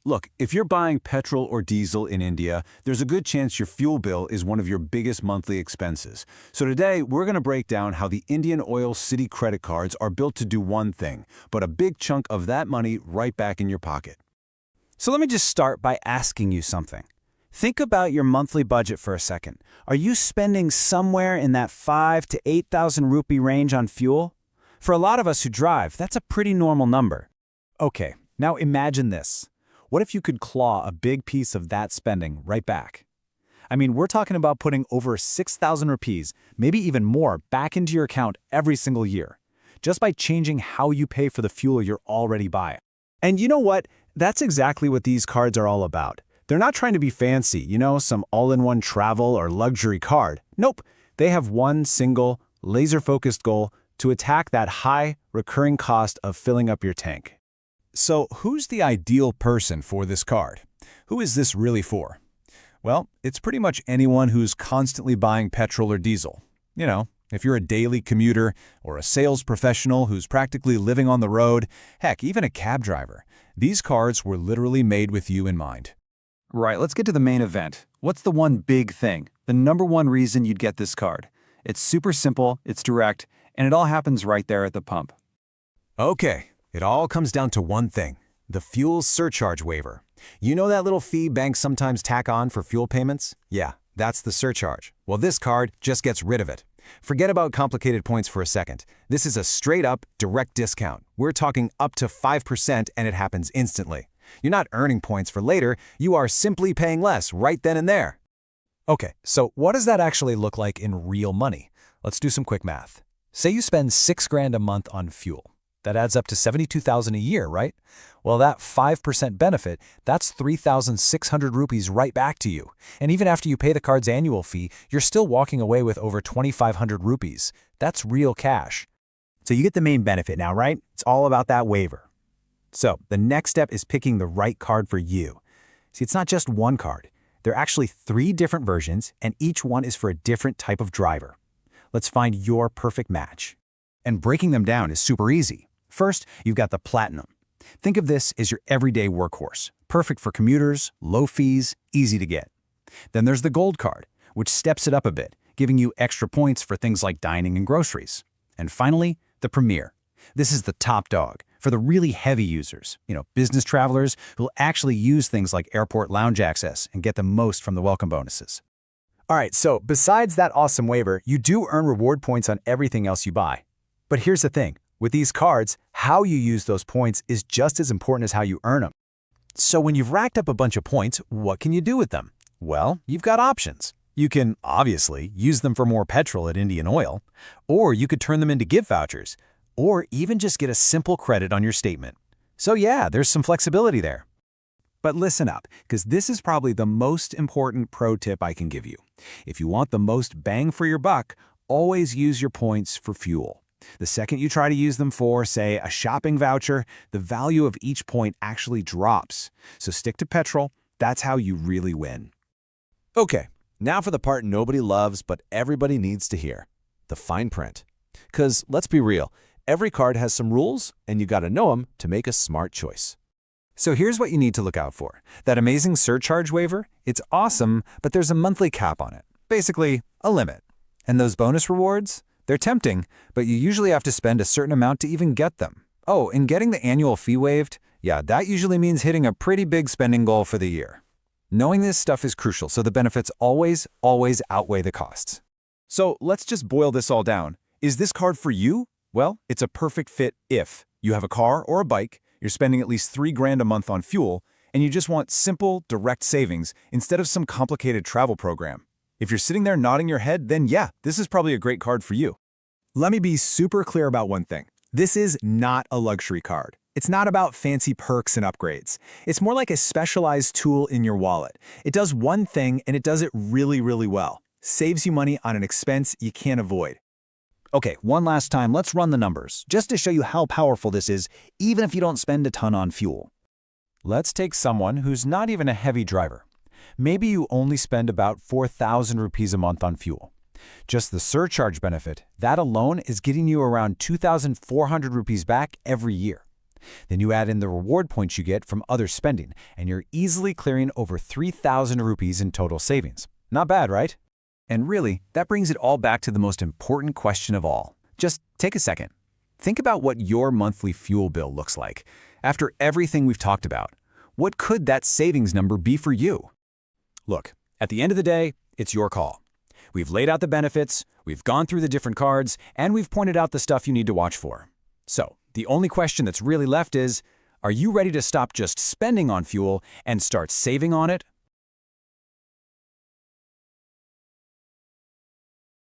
Look, if you're buying petrol or diesel in India, there's a good chance your fuel bill is one of your biggest monthly expenses. So today, we're going to break down how the IndianOil Citi Credit Cards are built to do one thing, but a big chunk of that money right back in your pocket. So let me just start by asking you something. Think about your monthly budget for a second. Are you spending somewhere in that 5,000 to 8,000 rupee range on fuel? For a lot of us who drive, that's a pretty normal number. Okay, now imagine this. What if you could claw a big piece of that spending right back? I mean, we're talking about putting over 6,000 rupees, maybe even more, back into your account every single year, just by changing how you pay for the fuel you're already buying. And you know what? That's exactly what these cards are all about. They're not trying to be fancy, some all-in-one travel or luxury card. Nope, they have one single, laser-focused goal to attack that high, recurring cost of filling up your tank. So who's the ideal person for this card? Who is this really for? Well, it's pretty much anyone who's constantly buying petrol or diesel. If you're a daily commuter or a sales professional who's practically living on the road, heck, even a cab driver, these cards were literally made with you in mind. Right, let's get to the main event. What's the one big thing? The number one reason you'd get this card? It's super simple, it's direct, and it all happens right there at the pump. Okay. It all comes down to one thing, the fuel surcharge waiver. You know that little fee banks sometimes tack on for fuel payments? Yeah, that's the surcharge. Well, this card just gets rid of it. Forget about complicated points for a second. This is a straight-up, direct discount. We're talking up to 5% and it happens instantly. You're not earning points for later, you are simply paying less right then and there. Okay, so what does that actually look like in real money? Let's do some quick math. Say you spend $6,000 a month on fuel. That adds up to 72,000 a year, right? Well, that 5% benefit, that's 3,600 rupees right back to you. And even after you pay the card's annual fee, you're still walking away with over 2,500 rupees. That's real cash. So you get the main benefit now, right? It's all about that waiver. So the next step is picking the right card for you. See, it's not just one card. There are actually 3 different versions, and each one is for a different type of driver. Let's find your perfect match. And breaking them down is super easy. First, you've got the Platinum. Think of this as your everyday workhorse, perfect for commuters, low fees, easy to get. Then there's the Gold card, which steps it up a bit, giving you extra points for things like dining and groceries. And finally, the Premier. This is the top dog for the really heavy users, business travelers who'll actually use things like airport lounge access and get the most from the welcome bonuses. All right, so besides that awesome waiver, you do earn reward points on everything else you buy. But here's the thing. With these cards, how you use those points is just as important as how you earn them. So when you've racked up a bunch of points, what can you do with them? Well, you've got options. You can, obviously, use them for more petrol at Indian Oil, or you could turn them into gift vouchers, or even just get a simple credit on your statement. So yeah, there's some flexibility there. But listen up, because this is probably the most important pro tip I can give you. If you want the most bang for your buck, always use your points for fuel. The second you try to use them for, say, a shopping voucher, the value of each point actually drops. So stick to petrol. That's how you really win. Okay, now for the part nobody loves but everybody needs to hear, the fine print. Because let's be real, every card has some rules and you gotta know them to make a smart choice. So here's what you need to look out for. That amazing surcharge waiver, it's awesome, but there's a monthly cap on it. Basically, a limit. And those bonus rewards? They're tempting, but you usually have to spend a certain amount to even get them. Oh, and getting the annual fee waived? Yeah, that usually means hitting a pretty big spending goal for the year. Knowing this stuff is crucial, so the benefits always outweigh the costs. So let's just boil this all down. Is this card for you? Well, it's a perfect fit if you have a car or a bike, you're spending at least $3,000 a month on fuel, and you just want simple, direct savings instead of some complicated travel program. If you're sitting there nodding your head, then yeah, this is probably a great card for you. Let me be super clear about one thing. This is not a luxury card. It's not about fancy perks and upgrades. It's more like a specialized tool in your wallet. It does one thing and it does it really, really well. Saves you money on an expense you can't avoid. Okay, one last time, let's run the numbers, just to show you how powerful this is, even if you don't spend a ton on fuel. Let's take someone who's not even a heavy driver. Maybe you only spend about 4,000 rupees a month on fuel. Just the surcharge benefit, that alone is getting you around 2,400 rupees back every year. Then you add in the reward points you get from other spending, and you're easily clearing over 3,000 rupees in total savings. Not bad, right? And really, that brings it all back to the most important question of all. Just take a second. Think about what your monthly fuel bill looks like. After everything we've talked about, what could that savings number be for you? Look, at the end of the day, it's your call. We've laid out the benefits, we've gone through the different cards, and we've pointed out the stuff you need to watch for. So, the only question that's really left is, are you ready to stop just spending on fuel and start saving on it?